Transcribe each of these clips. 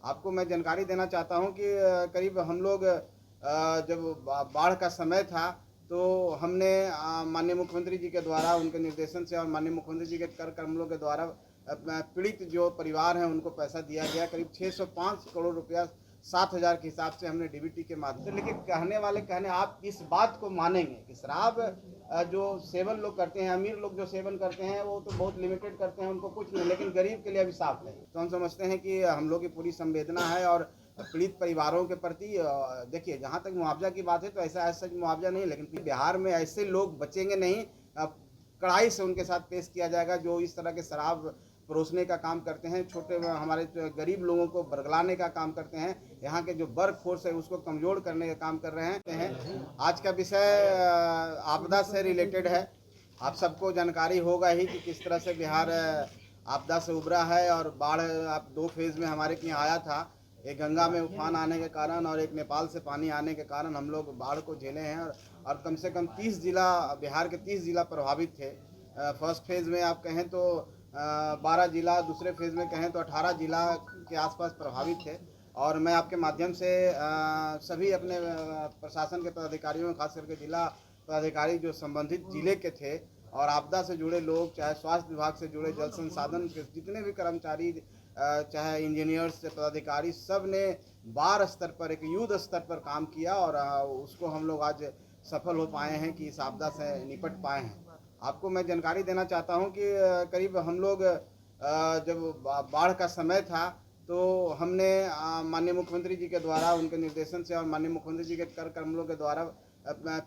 आपको मैं जानकारी देना चाहता हूं कि करीब हम लोग जब बाढ़ का समय था तो हमने माननीय मुख्यमंत्री जी के द्वारा उनके निर्देशन से और माननीय मुख्यमंत्री जी के कर कमलों के द्वारा पीड़ित जो परिवार हैं उनको पैसा दिया गया। करीब 605 करोड़ रुपया 7,000 के हिसाब से हमने डीबीटी के माध्यम से। लेकिन कहने वाले कहने आप इस बात को मानेंगे कि शराब जो सेवन लोग करते हैं, अमीर लोग जो सेवन करते हैं वो तो बहुत लिमिटेड करते हैं, उनको कुछ नहीं, लेकिन गरीब के लिए अभिशाप है। तो हम समझते हैं कि हम लोग की पूरी संवेदना है और पीड़ित परिवारों के प्रति। देखिए, जहाँ तक मुआवजा की बात है तो ऐसा मुआवजा नहीं, लेकिन बिहार में ऐसे लोग बचेंगे नहीं। कड़ाई से उनके साथ पेश किया जाएगा जो इस तरह के शराब परोसने का काम करते हैं, छोटे हमारे गरीब लोगों को बरगलाने का काम करते हैं, यहाँ के जो वर्क फोर्स है उसको कमजोर करने का काम कर रहे हैं। आज का विषय आपदा से रिलेटेड है। आप सबको जानकारी होगा ही कि किस तरह से बिहार आपदा से उभरा है और बाढ़ आप 2 फेज में हमारे यहाँ आया था। एक गंगा में उफान आने के कारण और एक नेपाल से पानी आने के कारण हम लोग बाढ़ को झेले हैं और कम से कम 30 जिला, बिहार के 30 जिला प्रभावित थे। फर्स्ट फेज़ में आप कहें तो 12 जिला, दूसरे फेज़ में कहें तो 18 जिला के आसपास प्रभावित थे। और मैं आपके माध्यम से सभी अपने प्रशासन के पदाधिकारियों, खास करके जिला पदाधिकारी जो संबंधित जिले के थे और आपदा से जुड़े लोग, चाहे स्वास्थ्य विभाग से जुड़े, जल संसाधन के जितने भी कर्मचारी, चाहे इंजीनियर्स से पदाधिकारी, सब ने वार स्तर पर, एक युद्ध स्तर पर काम किया और उसको हम लोग आज सफल हो पाए हैं कि इस आपदा से निपट पाए हैं। आपको मैं जानकारी देना चाहता हूं कि करीब हम लोग जब बाढ़ का समय था तो हमने माननीय मुख्यमंत्री जी के द्वारा उनके निर्देशन से और माननीय मुख्यमंत्री जी के कर कमलों के द्वारा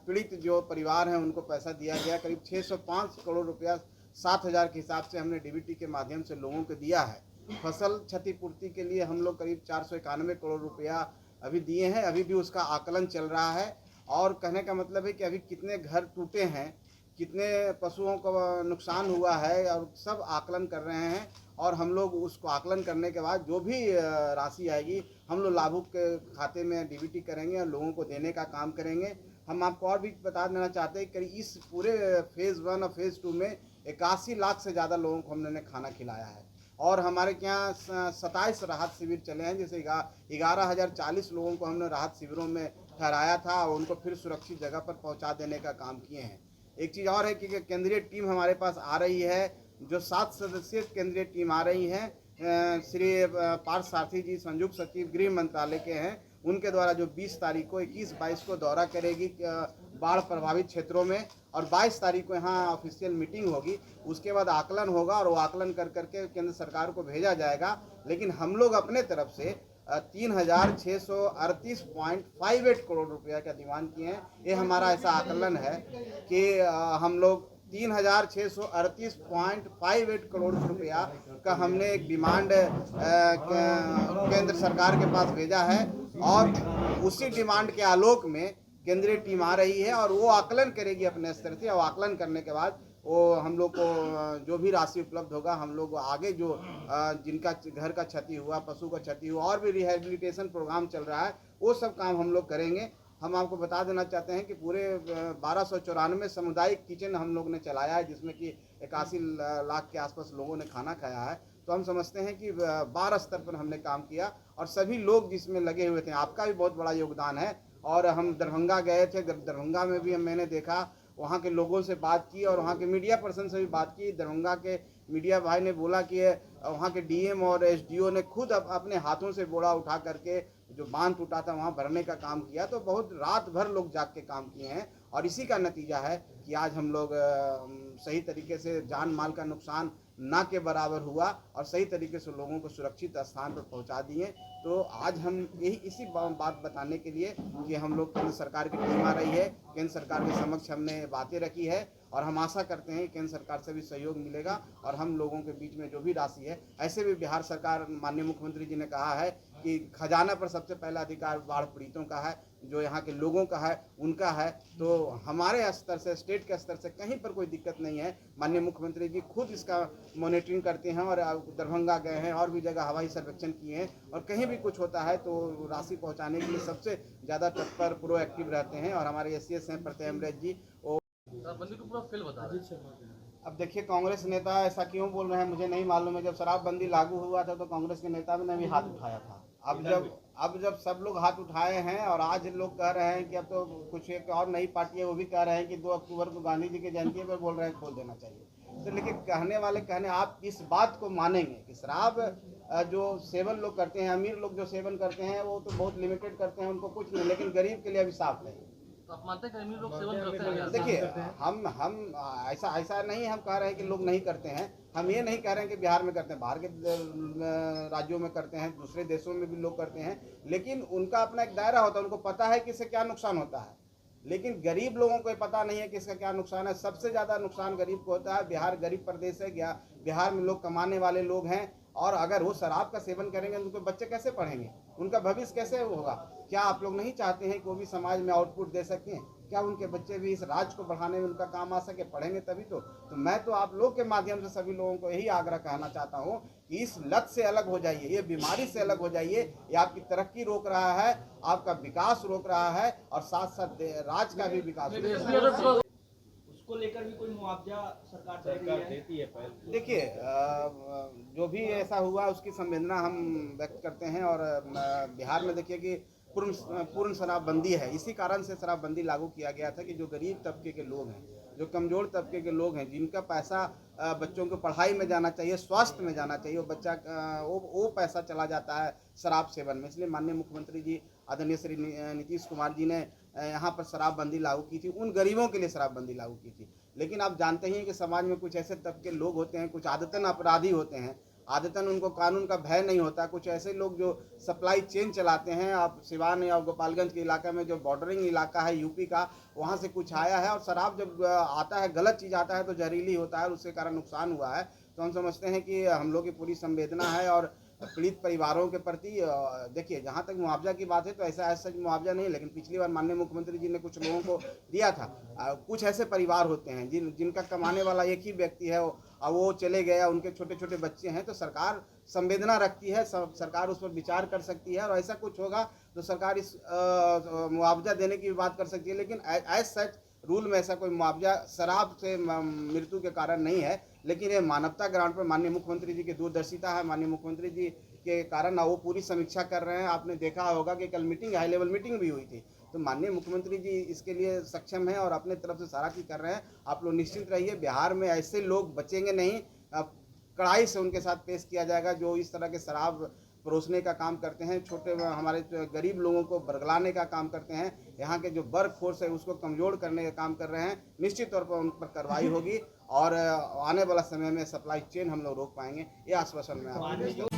पीड़ित जो परिवार हैं उनको पैसा दिया गया। करीब 605 करोड़ रुपया 7,000 के हिसाब से हमने डीबीटी के माध्यम से लोगों को दिया है। फसल क्षतिपूर्ति के लिए हम लोग करीब 491 करोड़ रुपया अभी दिए हैं। अभी भी उसका आकलन चल रहा है और कहने का मतलब है कि अभी कितने घर टूटे हैं, कितने पशुओं को नुकसान हुआ है और सब आकलन कर रहे हैं। और हम लोग उसको आकलन करने के बाद जो भी राशि आएगी हम लोग लाभुक के खाते में डीबीटी करेंगे और लोगों को देने का काम करेंगे। हम आपको और भी बता देना चाहते हैं कि इस पूरे फेज़ 1 और फेज़ 2 में 81 लाख से ज़्यादा लोगों को हमने खाना खिलाया है। और हमारे यहाँ 27 राहत शिविर चले हैं, जैसे 11,040 लोगों को हमने राहत शिविरों में ठहराया था और उनको फिर सुरक्षित जगह पर पहुँचा देने का काम किए हैं। एक चीज़ और है कि केंद्रीय टीम हमारे पास आ रही है, जो 7 सदस्यीय केंद्रीय टीम आ रही है। श्री पार्थ सारथी जी संयुक्त सचिव गृह मंत्रालय के हैं, उनके द्वारा जो 20 तारीख को, 21-22 को दौरा करेगी बाढ़ प्रभावित क्षेत्रों में और 22 तारीख को यहाँ ऑफिशियल मीटिंग होगी। उसके बाद आकलन होगा और वो आकलन कर करके केंद्र सरकार को भेजा जाएगा। लेकिन हम लोग अपने तरफ से 3,638.58 करोड़ रुपया का डिमांड किए हैं। ये हमारा ऐसा आकलन है कि हम लोग 3,638.58 करोड़ रुपया का हमने एक डिमांड केंद्र सरकार के पास भेजा है और उसी डिमांड के आलोक में केंद्रीय टीम आ रही है और वो आकलन करेगी अपने स्तर से। और आकलन करने के बाद वो हम लोग को जो भी राशि उपलब्ध होगा, हम लोग आगे जो जिनका घर का क्षति हुआ, पशु का क्षति हुआ और भी रिहेबिलिटेशन प्रोग्राम चल रहा है, वो सब काम हम लोग करेंगे। हम आपको बता देना चाहते हैं कि पूरे 1294 सामुदायिक किचन हम लोग ने चलाया है, जिसमें कि 81 लाख के आसपास लोगों ने खाना खाया है। तो हम समझते हैं कि 12 स्तर पर हमने काम किया और सभी लोग जिसमें लगे हुए थे, आपका भी बहुत बड़ा योगदान है। और हम दरभंगा गए थे, दरभंगा में भी मैंने देखा, वहाँ के लोगों से बात की और वहाँ के मीडिया पर्सन से भी बात की। दरभंगा के मीडिया भाई ने बोला कि वहाँ के डीएम और एसडीओ ने खुद अपने हाथों से बोरा उठा करके जो बांध टूटा था वहाँ भरने का काम किया। तो बहुत रात भर लोग जाग के काम किए हैं और इसी का नतीजा है कि आज हम लोग सही तरीके से जान माल का नुकसान ना के बराबर हुआ और सही तरीके से लोगों को सुरक्षित स्थान पर पहुंचा दिए। तो आज हम यही इसी बात बताने के लिए कि हम लोग केंद्र सरकार की टीम आ रही है, केंद्र सरकार के समक्ष हमने बातें रखी है और हम आशा करते हैं केंद्र सरकार से भी सहयोग मिलेगा और हम लोगों के बीच में जो भी राशि है, ऐसे भी बिहार सरकार, माननीय मुख्यमंत्री जी ने कहा है कि खजाना पर सबसे पहला अधिकार बाढ़ पीड़ितों का है, जो यहाँ के लोगों का है, उनका है। तो हमारे स्तर से, स्टेट के स्तर से कहीं पर कोई दिक्कत नहीं है। माननीय मुख्यमंत्री जी खुद इसका मॉनिटरिंग करते हैं और दरभंगा गए हैं और भी जगह हवाई सर्वेक्षण किए हैं और कहीं भी कुछ होता है तो राशि पहुँचाने के लिए सबसे ज़्यादा तत्पर, प्रोएक्टिव रहते हैं। और हमारे एससीएस हैं प्रत्यय अमृत जी, वो बंदी को पूरा फेल बता रहे हैं। अब देखिए, कांग्रेस नेता ऐसा क्यों बोल रहे हैं मुझे नहीं मालूम है। जब शराबबंदी लागू हुआ था तो कांग्रेस के नेता ने भी हाथ उठाया था। अब जब सब लोग हाथ उठाए हैं और आज लोग कह रहे हैं कि अब तो कुछ एक और नई पार्टी है वो भी कह रहे हैं कि 2 अक्टूबर को गांधी जी की जयंती पर बोल रहे हैं खोल देना चाहिए। तो लेकिन कहने वाले कहने, आप इस बात को मानेंगे कि शराब जो सेवन लोग करते हैं, अमीर लोग जो सेवन करते हैं वो तो बहुत लिमिटेड करते हैं, उनको कुछ नहीं, लेकिन गरीब के लिए अभिशाप है। तो आप मानते हैं कि अमीर लोग सेवन करते हैं? देखिए, हम ऐसा ऐसा नहीं हम कह रहे हैं कि लोग नहीं करते हैं। हम ये नहीं कह रहे हैं कि बिहार में करते हैं, बाहर के राज्यों में करते हैं, दूसरे देशों में भी लोग करते हैं, लेकिन उनका अपना एक दायरा होता है, उनको पता है कि इससे क्या नुकसान होता है। लेकिन गरीब लोगों को पता नहीं है कि इसका क्या नुकसान है। सबसे ज़्यादा नुकसान गरीब को होता है। बिहार गरीब प्रदेश है, बिहार में लोग कमाने वाले लोग हैं, और अगर वो शराब का सेवन करेंगे तो उनके बच्चे कैसे पढ़ेंगे, उनका भविष्य कैसे होगा। क्या आप लोग नहीं चाहते हैं कि वो भी समाज में आउटपुट दे सकें? क्या उनके बच्चे भी इस राज्य को बढ़ाने में उनका काम आ सके? पढ़ेंगे तभी तो। मैं तो आप लोग के माध्यम से सभी लोगों को यही आग्रह कहना चाहता हूँ कि इस लत से अलग हो जाइए, ये बीमारी से अलग हो जाइए। ये आपकी तरक्की रोक रहा है, आपका विकास रोक रहा है, और साथ साथ राज्य का भी विकास रोक रहा है। उसको लेकर भी कोई मुआवजा सरकार देती है? देखिए, जो भी ऐसा हुआ उसकी संवेदना हम व्यक्त करते हैं। और बिहार में देखिए कि पूर्ण शराबबंदी है। इसी कारण से शराबबंदी लागू किया गया था कि जो गरीब तबके के लोग हैं, जो कमज़ोर तबके के लोग हैं, जिनका पैसा बच्चों को पढ़ाई में जाना चाहिए, स्वास्थ्य में जाना चाहिए, वो पैसा चला जाता है शराब सेवन में। इसलिए माननीय मुख्यमंत्री जी आदरणीय श्री नीतीश कुमार जी ने यहाँ पर शराबबंदी लागू की थी, उन गरीबों के लिए शराबबंदी लागू की थी। लेकिन आप जानते ही हैं कि समाज में कुछ ऐसे तबके लोग होते हैं, कुछ आदतन अपराधी होते हैं, आदतन उनको कानून का भय नहीं होता। कुछ ऐसे लोग जो सप्लाई चेन चलाते हैं। आप सिवान या गोपालगंज के इलाके में जो बॉर्डरिंग इलाका है यूपी का, वहाँ से कुछ आया है, और शराब जब आता है, गलत चीज़ आता है तो जहरीली होता है, उसके कारण नुकसान हुआ है। तो हम समझते हैं कि हम लोग की पूरी संवेदना है और पीड़ित परिवारों के प्रति। देखिए, जहाँ तक मुआवजा की बात है तो ऐसा सच मुआवजा नहीं, लेकिन पिछली बार माननीय मुख्यमंत्री जी ने कुछ लोगों को दिया था। कुछ ऐसे परिवार होते हैं जिनका कमाने वाला एक ही व्यक्ति है, और वो चले गए, उनके छोटे छोटे बच्चे हैं, तो सरकार संवेदना रखती है, सरकार उस पर विचार कर सकती है, और ऐसा कुछ होगा तो सरकार इस मुआवजा देने की भी बात कर सकती है। लेकिन एज सच रूल में ऐसा कोई मुआवजा शराब से मृत्यु के कारण नहीं है। लेकिन ये मानवता ग्राउंड पर माननीय मुख्यमंत्री जी की दूरदर्शिता है। माननीय मुख्यमंत्री जी के कारण वो पूरी समीक्षा कर रहे हैं। आपने देखा होगा कि कल मीटिंग, हाई लेवल मीटिंग भी हुई थी। तो माननीय मुख्यमंत्री जी इसके लिए सक्षम हैं और अपने तरफ से सारा चीज़ कर रहे हैं। आप लोग निश्चिंत रहिए, बिहार में ऐसे लोग बचेंगे नहीं। कड़ाई से उनके साथ पेश किया जाएगा जो इस तरह के शराब परोसने का काम करते हैं, छोटे हमारे गरीब लोगों को बरगलाने का काम करते हैं, यहाँ के जो वर्क फोर्स है उसको कमज़ोर करने का काम कर रहे हैं। निश्चित तौर पर उन पर कार्रवाई होगी, और आने वाला समय में सप्लाई चेन हम लोग रोक पाएंगे, ये आश्वासन मैं आपको